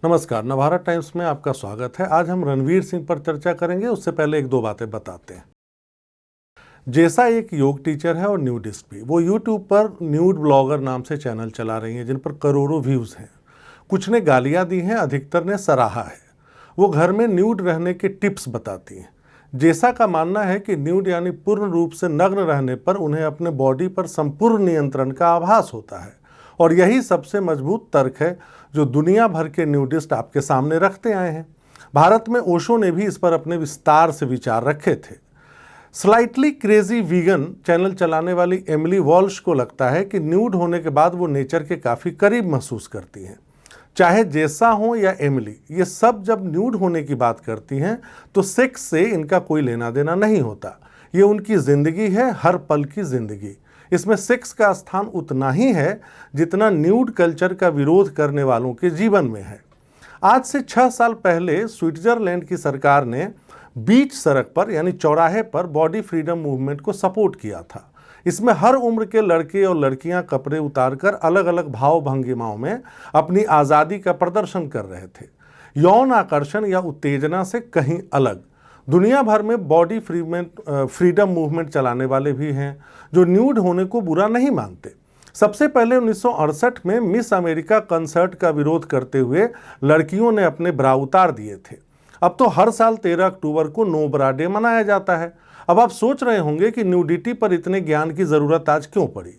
नमस्कार, नवभारत टाइम्स में आपका स्वागत है। आज हम रणवीर सिंह पर चर्चा करेंगे। उससे पहले एक दो बातें बताते हैं। जैसा एक योग टीचर है और न्यूडिस्ट भी, वो यूट्यूब पर न्यूड ब्लॉगर नाम से चैनल चला रही हैं जिन पर करोड़ों व्यूज़ हैं। कुछ ने गालियां दी हैं, अधिकतर ने सराहा है। वो घर में न्यूड रहने के टिप्स बताती हैं। जैसा का मानना है कि न्यूड यानी पूर्ण रूप से नग्न रहने पर उन्हें अपने बॉडी पर संपूर्ण नियंत्रण का आभास होता है, और यही सबसे मजबूत तर्क है जो दुनिया भर के न्यूडिस्ट आपके सामने रखते आए हैं। भारत में ओशो ने भी इस पर अपने विस्तार से विचार रखे थे। स्लाइटली क्रेजी वीगन चैनल चलाने वाली एमिली वॉल्श को लगता है कि न्यूड होने के बाद वो नेचर के काफ़ी करीब महसूस करती हैं। चाहे जैसा हो या एमिली, ये सब जब न्यूड होने की बात करती हैं तो सेक्स से इनका कोई लेना देना नहीं होता। ये उनकी ज़िंदगी है, हर पल की ज़िंदगी। इसमें सेक्स का स्थान उतना ही है जितना न्यूड कल्चर का विरोध करने वालों के जीवन में है। आज से 6 साल पहले स्विट्जरलैंड की सरकार ने बीच सड़क पर यानी चौराहे पर बॉडी फ्रीडम मूवमेंट को सपोर्ट किया था। इसमें हर उम्र के लड़के और लड़कियां कपड़े उतारकर अलग अलग भाव भंगिमाओं में अपनी आज़ादी का प्रदर्शन कर रहे थे, यौन आकर्षण या उत्तेजना से कहीं अलग। दुनिया भर में बॉडी फ्रीडम मूवमेंट चलाने वाले भी हैं जो न्यूड होने को बुरा नहीं मानते। सबसे पहले 1968 में मिस अमेरिका कंसर्ट का विरोध करते हुए लड़कियों ने अपने ब्रा उतार दिए थे। अब तो हर साल 13 अक्टूबर को नो ब्रा डे मनाया जाता है। अब आप सोच रहे होंगे कि न्यूडिटी पर इतने ज्ञान की ज़रूरत आज क्यों पड़ी,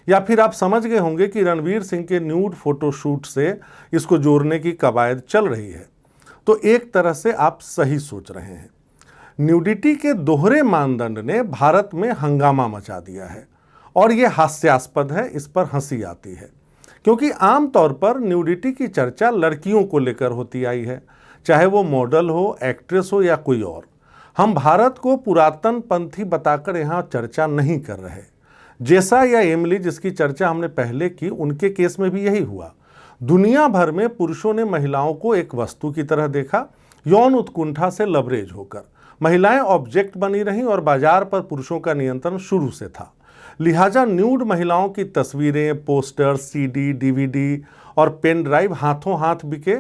या फिर आप समझ गए होंगे कि रणवीर सिंह के न्यूड फोटोशूट से इसको जोड़ने की कवायद चल रही है। तो एक तरह से आप सही सोच रहे हैं। न्यूडिटी के दोहरे मानदंड ने भारत में हंगामा मचा दिया है और ये हास्यास्पद है। इस पर हंसी आती है क्योंकि आमतौर पर न्यूडिटी की चर्चा लड़कियों को लेकर होती आई है, चाहे वो मॉडल हो, एक्ट्रेस हो या कोई और। हम भारत को पुरातन पंथी बताकर यहाँ चर्चा नहीं कर रहे। जैसा या एमिली जिसकी चर्चा हमने पहले की, उनके केस में भी यही हुआ। दुनिया भर में पुरुषों ने महिलाओं को एक वस्तु की तरह देखा, यौन उत्कुंठा से लबरेज होकर महिलाएं ऑब्जेक्ट बनी रहीं और बाजार पर पुरुषों का नियंत्रण शुरू से था। लिहाजा न्यूड महिलाओं की तस्वीरें, पोस्टर, सीडी, डीवीडी और पेन ड्राइव हाथों हाथ बिके।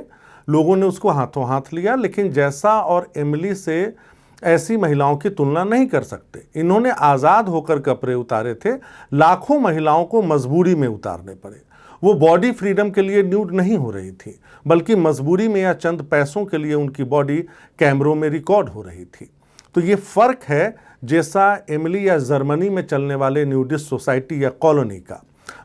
लोगों ने उसको हाथों हाथ लिया, लेकिन जैसा और एमिली से ऐसी महिलाओं की तुलना नहीं कर सकते। इन्होंने आज़ाद होकर कपड़े उतारे थे, लाखों महिलाओं को मजबूरी में उतारने पड़े। वो बॉडी फ्रीडम के लिए न्यूड नहीं हो रही थी, बल्कि मजबूरी में या चंद पैसों के लिए उनकी बॉडी कैमरों में रिकॉर्ड हो रही थी। तो ये फ़र्क है जैसा एमिली या जर्मनी में चलने वाले न्यूडिस्ट सोसाइटी या कॉलोनी का।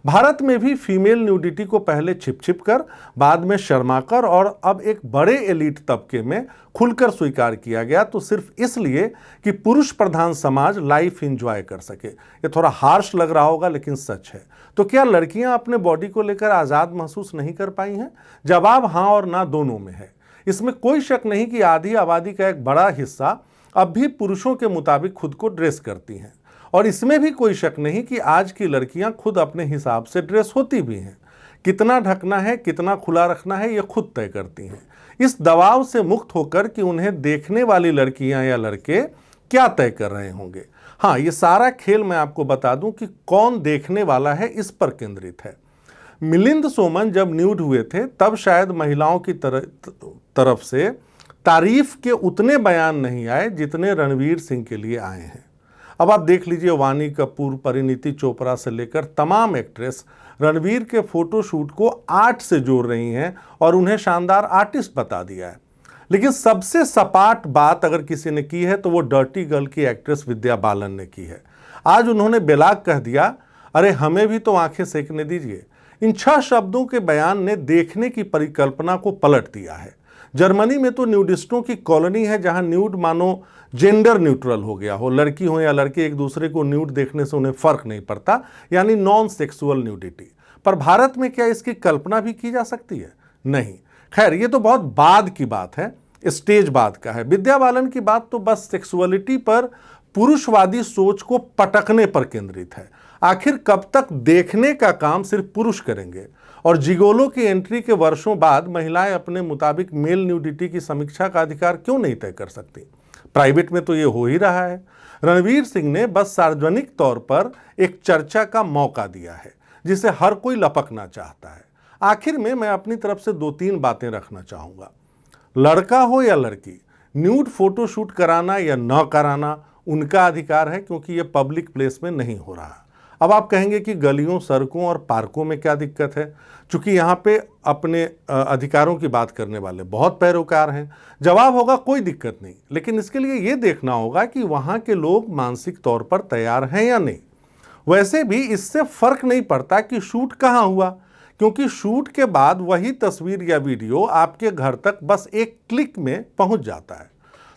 भारत में भी फीमेल न्यूडिटी को पहले छिप छिप कर, बाद में शर्माकर और अब एक बड़े एलीट तबके में खुलकर स्वीकार किया गया, तो सिर्फ इसलिए कि पुरुष प्रधान समाज लाइफ एंजॉय कर सके। ये थोड़ा हार्श लग रहा होगा लेकिन सच है। तो क्या लड़कियां अपने बॉडी को लेकर आज़ाद महसूस नहीं कर पाई हैं? जवाब हाँ और ना दोनों में है। इसमें कोई शक नहीं कि आधी आबादी का एक बड़ा हिस्सा अब भी पुरुषों के मुताबिक खुद को ड्रेस करती हैं, और इसमें भी कोई शक नहीं कि आज की लड़कियां खुद अपने हिसाब से ड्रेस होती भी हैं। कितना ढकना है, कितना खुला रखना है, ये खुद तय करती हैं, इस दबाव से मुक्त होकर कि उन्हें देखने वाली लड़कियां या लड़के क्या तय कर रहे होंगे। हाँ, ये सारा खेल मैं आपको बता दूं कि कौन देखने वाला है, इस पर केंद्रित है। मिलिंद सोमन जब न्यूड हुए थे तब शायद महिलाओं की तरफ से तारीफ के उतने बयान नहीं आए जितने रणवीर सिंह के लिए आए हैं। अब आप देख लीजिए, वानी कपूर, परिणीति चोपड़ा से लेकर तमाम एक्ट्रेस रणवीर के फोटोशूट को आर्ट से जोड़ रही हैं और उन्हें शानदार आर्टिस्ट बता दिया है। लेकिन सबसे सपाट बात अगर किसी ने की है तो वो डर्टी गर्ल की एक्ट्रेस विद्या बालन ने की है। आज उन्होंने बेलाग कह दिया, अरे हमें भी तो आंखें सेकने दीजिए। इन 6 शब्दों के बयान ने देखने की परिकल्पना को पलट दिया है। जर्मनी में तो न्यूडिस्टों की कॉलोनी है जहां न्यूड मानो जेंडर न्यूट्रल हो गया हो। लड़की हो या लड़के, एक दूसरे को न्यूड देखने से उन्हें फर्क नहीं पड़ता, यानी नॉन सेक्सुअल न्यूडिटी। पर भारत में क्या इसकी कल्पना भी की जा सकती है? नहीं। खैर, ये तो बहुत बाद की बात है, स्टेज बाद का है। विद्या बालन की बात तो बस सेक्सुअलिटी पर पुरुषवादी सोच को पटकने पर केंद्रित है। आखिर कब तक देखने का काम सिर्फ पुरुष करेंगे? और जिगोलो की एंट्री के वर्षों बाद महिलाएं अपने मुताबिक मेल न्यूडिटी की समीक्षा का अधिकार क्यों नहीं तय कर सकती? प्राइवेट में तो ये हो ही रहा है। रणवीर सिंह ने बस सार्वजनिक तौर पर एक चर्चा का मौका दिया है जिसे हर कोई लपकना चाहता है। आखिर में मैं अपनी तरफ से 2-3 बातें रखना चाहूँगा। लड़का हो या लड़की, न्यूड फोटो शूट कराना या न कराना उनका अधिकार है, क्योंकि ये पब्लिक प्लेस में नहीं हो रहा। अब आप कहेंगे कि गलियों, सड़कों और पार्कों में क्या दिक्कत है, चूंकि यहाँ पे अपने अधिकारों की बात करने वाले बहुत पैरोकार हैं। जवाब होगा कोई दिक्कत नहीं, लेकिन इसके लिए ये देखना होगा कि वहाँ के लोग मानसिक तौर पर तैयार हैं या नहीं। वैसे भी इससे फर्क नहीं पड़ता कि शूट कहाँ हुआ, क्योंकि शूट के बाद वही तस्वीर या वीडियो आपके घर तक बस एक क्लिक में पहुंच जाता है।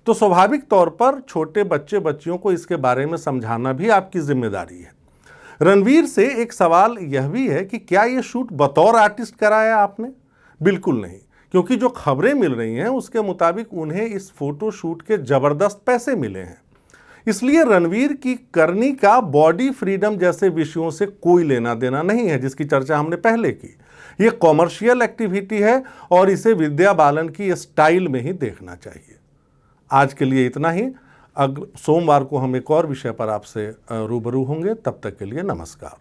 तो स्वाभाविक तौर पर छोटे बच्चे बच्चियों को इसके बारे में समझाना भी आपकी जिम्मेदारी है। रणवीर से एक सवाल यह भी है कि क्या ये शूट बतौर आर्टिस्ट कराया आपने? बिल्कुल नहीं, क्योंकि जो खबरें मिल रही हैं उसके मुताबिक उन्हें इस फोटो शूट के जबरदस्त पैसे मिले हैं। इसलिए रणवीर की करनी का बॉडी फ्रीडम जैसे विषयों से कोई लेना देना नहीं है, जिसकी चर्चा हमने पहले की। ये कॉमर्शियल एक्टिविटी है और इसे विद्या बालन की स्टाइल में ही देखना चाहिए। आज के लिए इतना ही। सोमवार को हम एक और विषय पर आपसे रूबरू होंगे। तब तक के लिए नमस्कार।